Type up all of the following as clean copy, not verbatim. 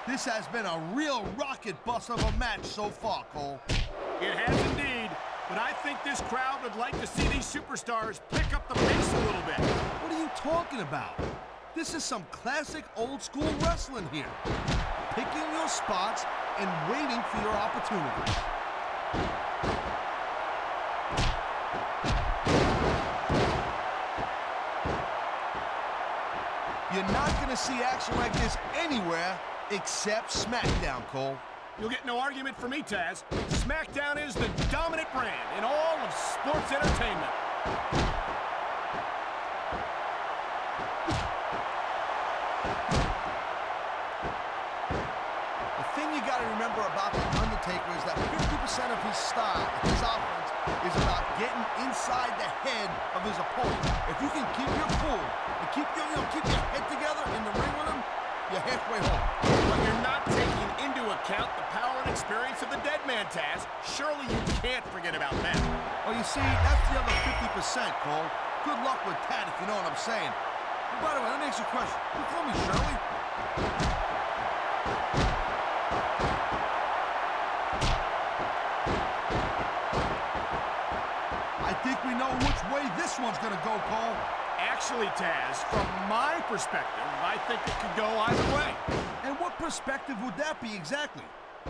This has been a real rocket bus of a match so far, Cole. It has indeed, but I think this crowd would like to see these superstars pick up the pace a little bit. What are you talking about? This is some classic old-school wrestling here. Picking your spots and waiting for your opportunity. You're not going to see action like this anywhere except SmackDown, Cole. You'll get no argument from me, Taz. SmackDown is the dominant brand in all of sports entertainment. The thing you got to remember about The Undertaker is that 50% of his style, his offense, is about getting inside the head of his opponent. If you can keep your cool and keep your head together in the ring with him, you're halfway home. But you're not taking into account the power and experience of the dead man, Taz. Surely you can't forget about that. Well, you see, that's the other 50%, Cole. Good luck with that, if you know what I'm saying. And by the way, let me ask you a question. You call me Shirley? I think we know which way this one's gonna go, Cole. Actually, Taz, from my perspective, I think it could go either way. And what perspective would that be exactly?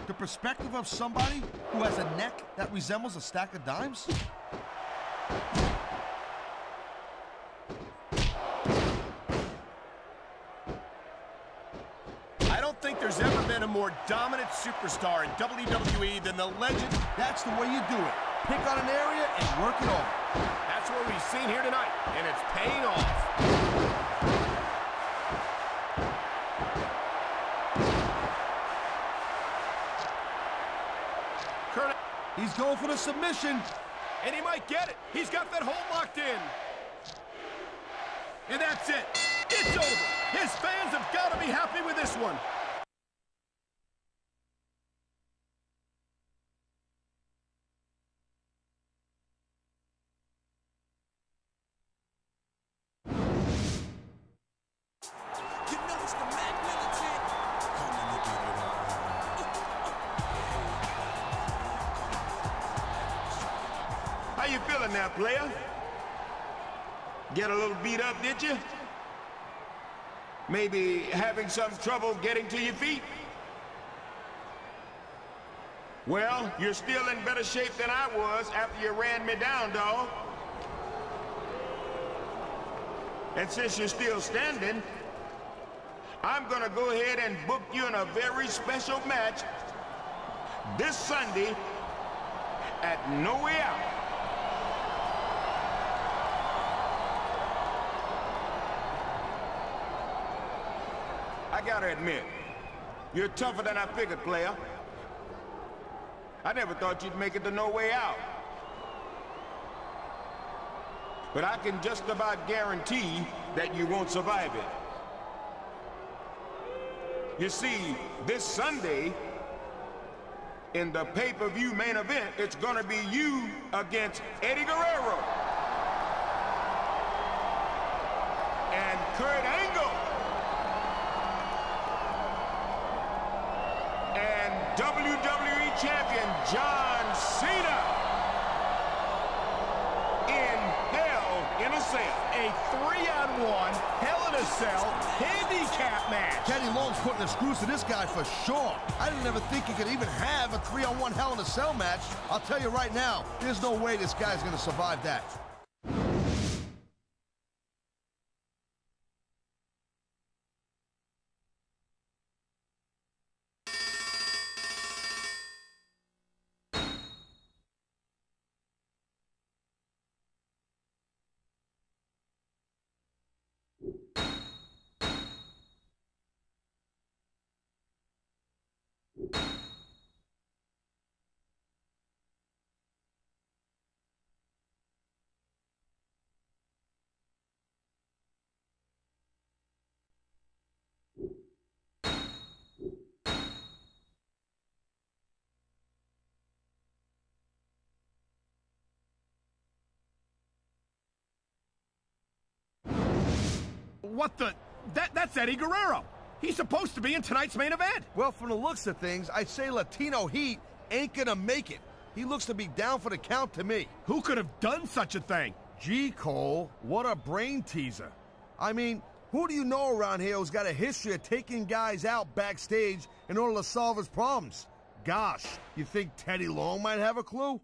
The perspective of somebody who has a neck that resembles a stack of dimes? I don't think there's ever been a more dominant superstar in WWE than the legend. That's the way you do it. Pick on an area and work it over. That's what we've seen here tonight, and it's paying off. He's going for the submission. And he might get it. He's got that hold locked in. And that's it. It's over. His fans have got to be happy with this one. How you feeling now, player? Get a little beat up, did you? Maybe having some trouble getting to your feet? Well, you're still in better shape than I was after you ran me down, dawg. And since you're still standing, I'm gonna go ahead and book you in a very special match this Sunday at No Way Out. I gotta admit, you're tougher than I figured, player. I never thought you'd make it to No Way Out. But I can just about guarantee that you won't survive it. You see, this Sunday, in the pay-per-view main event, it's gonna be you against Eddie Guerrero and Kurt Angle and WWE Champion John Cena in Hell in a Cell. A 3-on-1 Hell in a Cell handicap match. Teddy Long's putting the screws to this guy for sure. I didn't ever think you could even have a 3-on-1 Hell in a Cell match. I'll tell you right now, there's no way this guy's gonna survive that. What the? That's Eddie Guerrero. He's supposed to be in tonight's main event. Well, from the looks of things, I'd say Latino Heat ain't gonna make it. He looks to be down for the count to me. Who could have done such a thing? Gee, Cole, what a brain teaser. I mean, who do you know around here who's got a history of taking guys out backstage in order to solve his problems? Gosh, you think Teddy Long might have a clue?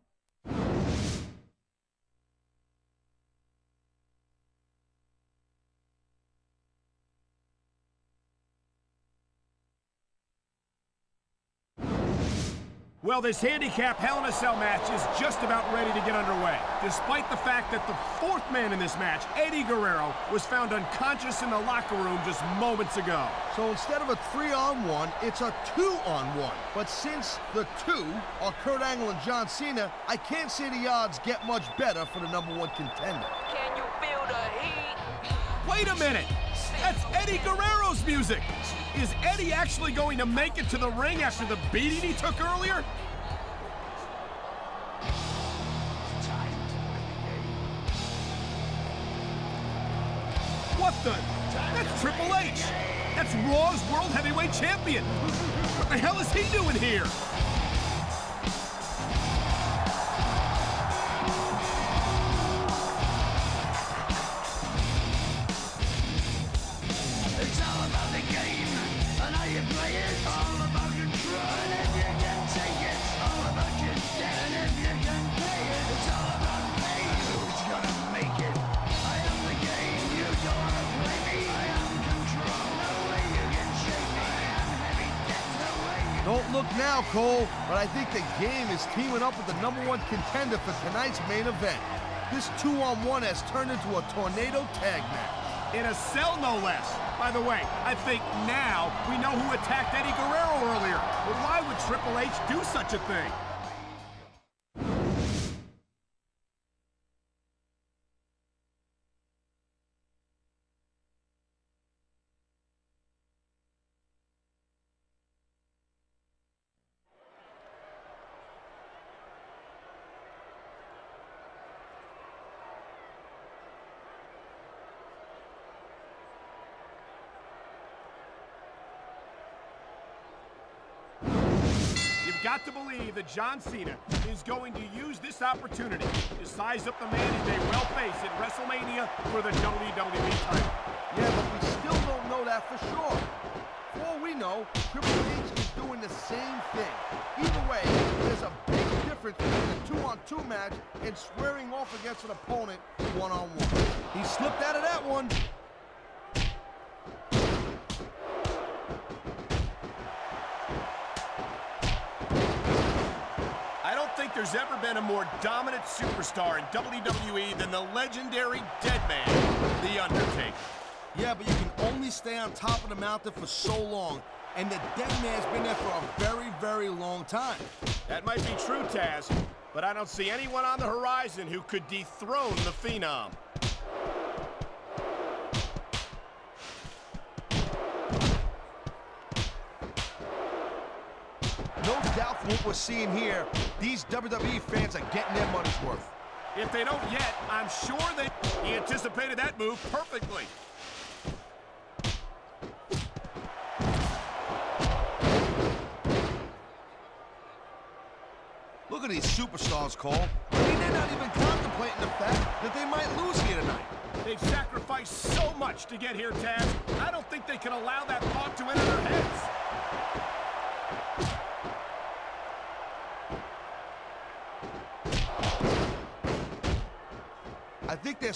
Well, this handicap Hell in a Cell match is just about ready to get underway, despite the fact that the fourth man in this match, Eddie Guerrero, was found unconscious in the locker room just moments ago. So instead of a 3-on-1, it's a 2-on-1. But since the two are Kurt Angle and John Cena, I can't say the odds get much better for the #1 contender. Can you feel the heat? Wait a minute! That's Eddie Guerrero's music! Is Eddie actually going to make it to the ring after the beating he took earlier? What the? That's Triple H! That's Raw's World Heavyweight Champion! What the hell is he doing here? It's all about the game, and how you play it. All about control, and if you can take it. All about your debt, and if you can pay it. It's all about me, who's gonna make it. I am the game, you don't wanna play me. I am control, no way you can shake me. I am heavy debt, no way you Don't look now, Cole, but I think the game is teaming up with the #1 contender for tonight's main event. This 2-on-1 has turned into a tornado tag match. In a cell, no less. By the way, I think now we know who attacked Eddie Guerrero earlier. But why would Triple H do such a thing? You've got to believe that John Cena is going to use this opportunity to size up the man he may well face at WrestleMania for the WWE title. Yeah, but we still don't know that for sure. For all we know, Triple H is doing the same thing. Either way, there's a big difference between a 2-on-2 match and squaring off against an opponent 1-on-1. He slipped out of that one. I don't think there's ever been a more dominant superstar in WWE than the legendary Deadman, The Undertaker. Yeah, but you can only stay on top of the mountain for so long, and the Dead Man's been there for a very, very long time. That might be true, Taz, but I don't see anyone on the horizon who could dethrone the Phenom. No doubt from what we're seeing here, these WWE fans are getting their money's worth. If they don't yet, I'm sure he anticipated that move perfectly. Look at these superstars, Cole. I mean, they're not even contemplating the fact that they might lose here tonight. They've sacrificed so much to get here, Taz. I don't think they can allow that thought to enter their heads. I think they're